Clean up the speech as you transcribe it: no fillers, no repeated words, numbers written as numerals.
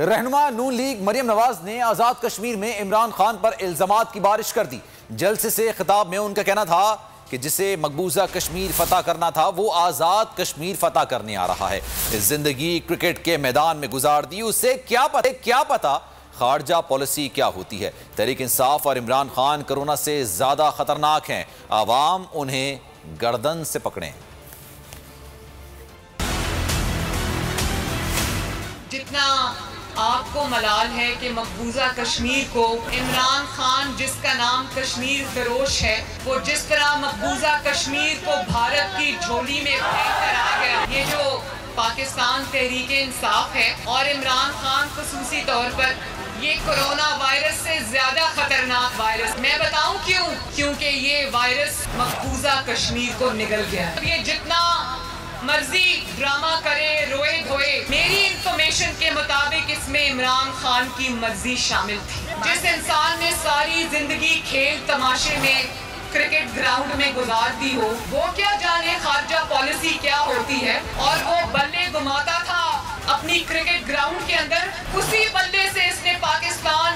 رہنما نون لیگ مریم نواز نے آزاد کشمیر میں عمران خان پر الزامات کی بارش کر دی۔ جلسے سے خطاب میں ان کا کہنا تھا کہ جسے مقبوضہ کشمیر فتح کرنا تھا وہ آزاد کشمیر فتح کرنے آ رہا ہے۔ زندگی کرکٹ کے میدان میں گزار دی، اسے کیا پتا خارجہ پالیسی کیا ہوتی ہے۔ تحریک انصاف اور عمران خان کرونا سے زیادہ خطرناک ہیں، عوام انہیں گردن سے پکڑیں۔ جتنا آپ کو ملال ہے کہ مقبوضہ کشمیر کو عمران خان جس کا نام کشمیر فروش ہے، وہ جس طرح مقبوضہ کشمیر کو بھارت کی جھولی میں پھینک کر آ گیا، یہ جو پاکستان تحریک انصاف ہے اور عمران خان خصوصی طور پر، یہ کرونا وائرس سے زیادہ خطرناک وائرس۔ میں بتاؤں کیوں؟ کیونکہ یہ وائرس مقبوضہ کشمیر کو نگل گیا۔ یہ جتنا مرضی ڈرامہ کرے، روئے دھوئے، میری انفارمیشن کے مطابق اس میں عمران خان کی مرضی شامل تھی۔ جس انسان نے ساری زندگی کھیل تماشے میں کرکٹ گراؤنڈ میں گزار دی ہو، وہ کیا جانے خارجہ پالیسی کیا ہوتی ہے، اور وہ بلے گھماتا تھا اپنی کرکٹ گراؤنڈ کے اندر، اسی بلے سے اس نے پاکستان